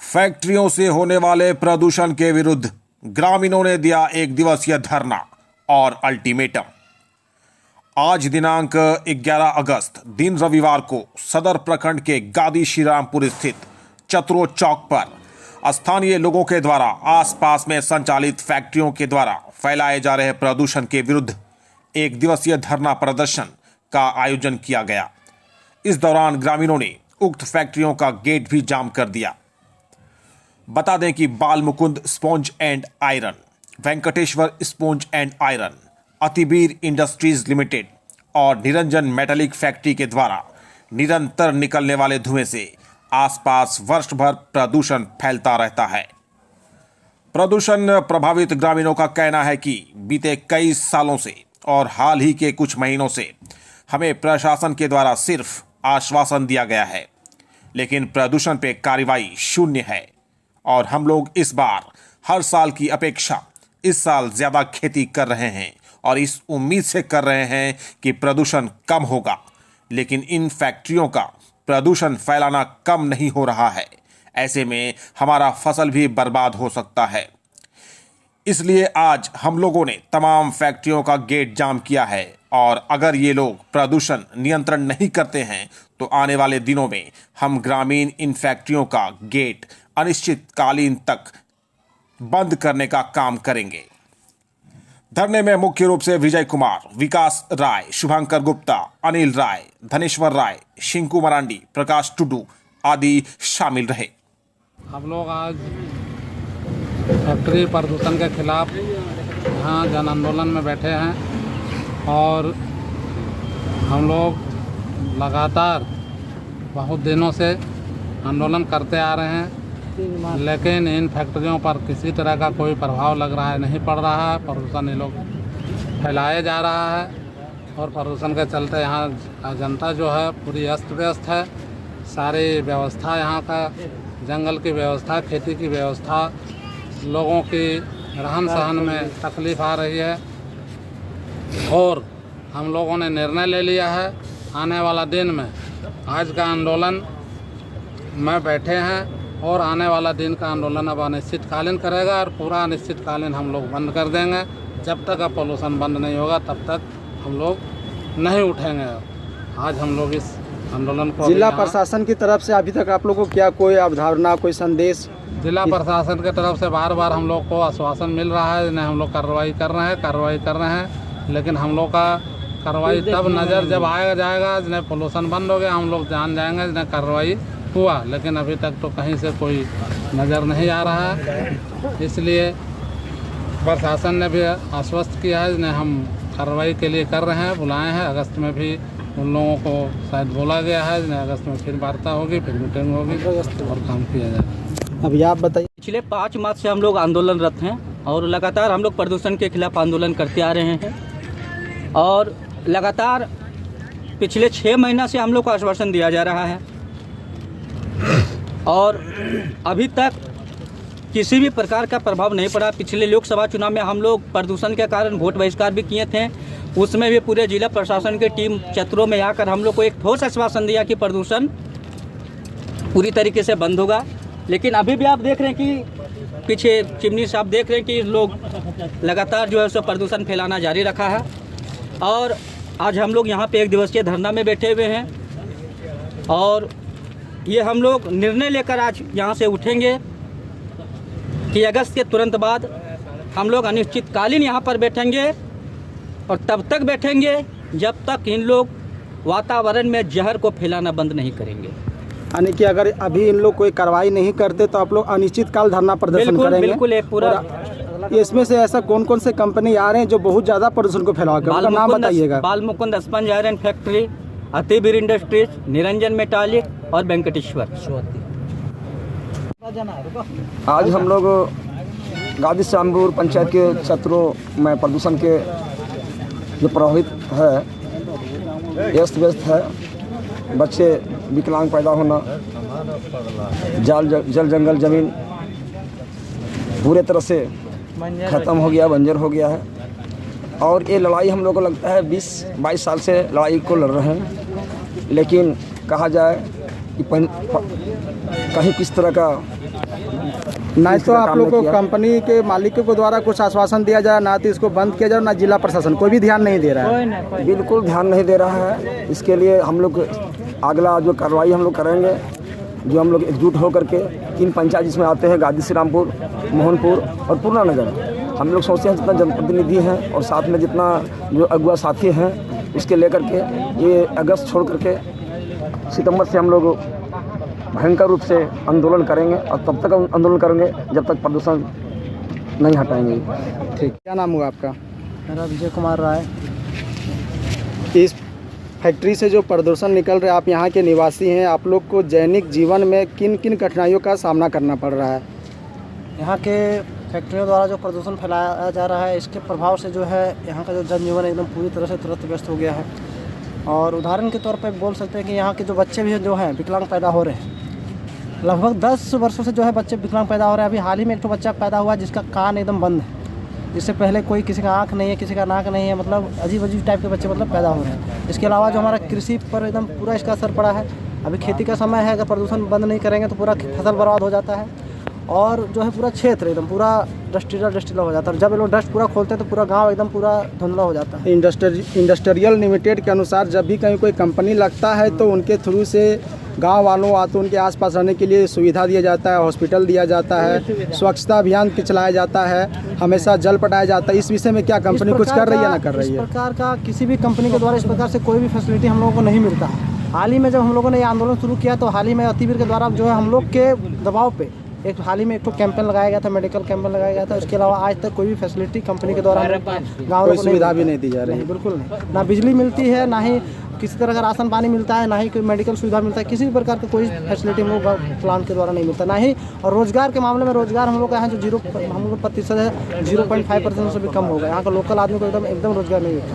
फैक्ट्रियों से होने वाले प्रदूषण के विरुद्ध ग्रामीणों ने दिया एक दिवसीय धरना और अल्टीमेटम। आज दिनांक 11 अगस्त दिन रविवार को सदर प्रखंड के गादी श्रीरामपुर स्थित चतरो चौक पर स्थानीय लोगों के द्वारा आसपास में संचालित फैक्ट्रियों के द्वारा फैलाए जा रहे प्रदूषण के विरुद्ध एक दिवसीय धरना प्रदर्शन का आयोजन किया गया। इस दौरान ग्रामीणों ने उक्त फैक्ट्रियों का गेट भी जाम कर दिया। बता दें कि Bal Mukund sponge and iron, Venkateshwara sponge and iron, Atibir industries limited और निरंजन मेटालिक फैक्ट्री के द्वारा निरंतर निकलने वाले धुएं से आसपास वर्ष भर प्रदूषण फैलता रहता है। प्रदूषण प्रभावित ग्रामीणों का कहना है कि बीते कई सालों से और हाल ही के कुछ महीनों से हमें प्रशासन के द्वारा सिर्फ आश्वासन दिया गया है, लेकिन प्रदूषण पे कार्रवाई शून्य है और हम लोग इस बार हर साल की अपेक्षा इस साल ज़्यादा खेती कर रहे हैं और इस उम्मीद से कर रहे हैं कि प्रदूषण कम होगा, लेकिन इन फैक्ट्रियों का प्रदूषण फैलाना कम नहीं हो रहा है। ऐसे में हमारा फसल भी बर्बाद हो सकता है। इसलिए आज हम लोगों ने तमाम फैक्ट्रियों का गेट जाम किया है और अगर ये लोग प्रदूषण नियंत्रण नहीं करते हैं तो आने वाले दिनों में हम ग्रामीण इन फैक्ट्रियों का गेट अनिश्चितकालीन तक बंद करने का काम करेंगे। धरने में मुख्य रूप से विजय कुमार, विकास राय, शुभंकर गुप्ता, अनिल राय, धनेश्वर राय, शिंकू मरांडी, प्रकाश टुडू आदि शामिल रहे। हम लोग आज फैक्ट्री प्रदूषण के खिलाफ यहाँ जन आंदोलन में बैठे हैं और हम लोग लगातार बहुत दिनों से आंदोलन करते आ रहे हैं, लेकिन इन फैक्ट्रियों पर किसी तरह का कोई प्रभाव लग रहा है, नहीं पड़ रहा है। प्रदूषण ये लोग फैलाया जा रहा है और प्रदूषण के चलते यहाँ जनता जो है पूरी अस्त व्यस्त है। सारी व्यवस्था यहाँ का, जंगल की व्यवस्था, खेती की व्यवस्था, लोगों की रहन सहन में तकलीफ़ आ रही है और हम लोगों ने निर्णय ले लिया है आने वाला दिन में आज का आंदोलन में बैठे हैं और आने वाला दिन का आंदोलन अब अनिश्चितकालीन करेगा और पूरा अनिश्चितकालीन हम लोग बंद कर देंगे। जब तक अब पोल्यूशन बंद नहीं होगा तब तक हम लोग नहीं उठेंगे। आज हम लोग इस आंदोलन को जिला प्रशासन की तरफ से अभी तक आप लोगों को क्या कोई अवधारणा, कोई संदेश? जिला प्रशासन की तरफ से बार बार हम लोग को आश्वासन मिल रहा है, हम लोग कार्रवाई कर रहे हैं, लेकिन हम लोग का कार्रवाई तब नज़र जब आएगा जाएगा जिन्हें पोल्यूशन बंद हो गया हम लोग जान जाएंगे जिन्हें कार्रवाई हुआ, लेकिन अभी तक तो कहीं से कोई नज़र नहीं आ रहा है। इसलिए प्रशासन ने भी आश्वस्त किया है, जिन्हें हम कार्रवाई के लिए कर रहे हैं, बुलाए हैं। अगस्त में भी उन लोगों को शायद बोला गया है, जिन्हें अगस्त में फिर वार्ता होगी, फिर मीटिंग होगी और काम किया जाएगा। अभी आप बताइए। पिछले 5 मार्च से हम लोग आंदोलनरत हैं और लगातार हम लोग प्रदूषण के खिलाफ आंदोलन करते आ रहे हैं और लगातार पिछले 6 महीना से हम लोग को आश्वासन दिया जा रहा है और अभी तक किसी भी प्रकार का प्रभाव नहीं पड़ा। पिछले लोकसभा चुनाव में हम लोग प्रदूषण के कारण वोट बहिष्कार भी किए थे, उसमें भी पूरे जिला प्रशासन की टीम चतरों में आकर हम लोग को एक ठोस आश्वासन दिया कि प्रदूषण पूरी तरीके से बंद होगा। लेकिन अभी भी आप देख रहे हैं कि पीछे चिमनी से आप देख रहे हैं कि लोग लगातार जो है सो प्रदूषण फैलाना जारी रखा है और आज हम लोग यहाँ पे एक दिवसीय धरना में बैठे हुए हैं और ये हम लोग निर्णय लेकर आज यहाँ से उठेंगे कि अगस्त के तुरंत बाद हम लोग अनिश्चितकालीन यहाँ पर बैठेंगे और तब तक बैठेंगे जब तक इन लोग वातावरण में जहर को फैलाना बंद नहीं करेंगे। यानी कि अगर अभी इन लोग कोई कार्रवाई नहीं करते तो आप लोग अनिश्चितकाल धरना प्रदर्शन करेंगे? बिल्कुल एक पूरा। इसमें से ऐसा कौन कौन से कंपनी आ रहे हैं जो बहुत ज़्यादा प्रदूषण को फैलाकर, उनका नाम बताइएगा। Bal Mukund sponge iron factory, Atibir industries, Niranjan metallic और वेंकटेश्वर। आज हम लोग गादी श्रीरामपुर पंचायत के क्षेत्रों में प्रदूषण के जो प्रभावित है, अस्त व्यस्त है, बच्चे विकलांग पैदा होना, जल जंगल ज़मीन पूरे तरह से ख़त्म हो गया, बंजर हो गया है और ये लड़ाई हम लोग को लगता है 20-22 साल से लड़ाई को लड़ रहे हैं, लेकिन कहा जाए कि कहीं किस तरह का ना किसी तो का आप काम लोग नहीं को किया। कंपनी के मालिकों को द्वारा कुछ आश्वासन दिया जाए, ना तो इसको बंद किया जाए, ना जिला प्रशासन कोई भी ध्यान नहीं दे रहा है। बिल्कुल ध्यान नहीं दे रहा है। इसके लिए हम लोग अगला जो कार्रवाई हम लोग करेंगे, जो हम लोग एकजुट होकर के 3 पंचायत जिसमें आते हैं गादी श्री रामपुर, मोहनपुर और पूर्णा नगर, हम लोग सोचते हैं जितना जनप्रतिनिधि हैं और साथ में जितना जो अगुआ साथी हैं उसके लेकर के ये अगस्त छोड़ करके सितंबर से हम लोग भयंकर रूप से आंदोलन करेंगे और तब तक आंदोलन करेंगे जब तक प्रदूषण नहीं हटाएंगे। ठीक, क्या नाम हुआ आपका? मेरा विजय कुमार राय। इस फैक्ट्री से जो प्रदूषण निकल रहा है, आप यहाँ के निवासी हैं, आप लोग को दैनिक जीवन में किन किन कठिनाइयों का सामना करना पड़ रहा है? यहाँ के फैक्ट्रियों द्वारा जो प्रदूषण फैलाया जा रहा है, इसके प्रभाव से जो है यहाँ का जो जनजीवन एकदम पूरी तरह से तुरस्त हो गया है। और उदाहरण के तौर पर बोल सकते हैं कि यहाँ के जो बच्चे भी जो हैं विकलांग पैदा हो रहे हैं, लगभग 10 वर्षों से जो है बच्चे विकलांग पैदा हो रहे हैं। अभी हाल ही में एक तो बच्चा पैदा हुआ जिसका कान एकदम बंद है, इससे पहले कोई किसी का आँख नहीं है, किसी का नाक नहीं है, मतलब अजीब अजीब टाइप के बच्चे मतलब पैदा हो रहे हैं। इसके अलावा जो हमारा कृषि पर एकदम पूरा इसका असर पड़ा है। अभी खेती का समय है, अगर प्रदूषण बंद नहीं करेंगे तो पूरा फसल बर्बाद हो जाता है और जो है पूरा क्षेत्र एकदम पूरा डस्टीला हो जाता है। जब ये लोग डस्ट पूरा खोलते हैं तो पूरा गांव एकदम पूरा धुंधला हो जाता है। इंडस्ट्रियल लिमिटेड के अनुसार जब भी कहीं कोई कंपनी लगता है तो उनके थ्रू से गांव वालों तो उनके आसपास रहने के लिए सुविधा दिया जाता है, हॉस्पिटल दिया जाता है, स्वच्छता अभियान चलाया जाता है, हमेशा जल पटाया जाता है। इस विषय में क्या कंपनी कुछ कर रही है ना कर रही है? इस प्रकार का किसी भी कंपनी के द्वारा इस प्रकार से कोई भी फैसिलिटी हम लोगों को नहीं मिलता है। हाल ही में जब हम लोगों ने ये आंदोलन शुरू किया तो हाल ही में अतिवीर के द्वारा जो है हम लोग के दबाव पे एक हाल ही में एक तो कैंपेन लगाया गया था, मेडिकल कैंपेन लगाया गया था। उसके अलावा आज तक कोई भी फैसिलिटी कंपनी के द्वारा गाँव कोई सुविधा भी नहीं दी जा रही है? बिल्कुल नहीं। ना बिजली मिलती है, ना ही किसी तरह का राशन पानी मिलता है, ना ही कोई मेडिकल सुविधा मिलता है। किसी भी प्रकार का कोई फैसिलिटी हम लोग प्लांट के द्वारा नहीं मिलता, ना ही। और रोजगार के मामले में रोजगार हम लोग का यहाँ जो 0% है, 0.5% से भी कम होगा। यहाँ का लोकल आदमी को एकदम रोजगार नहीं मिलता।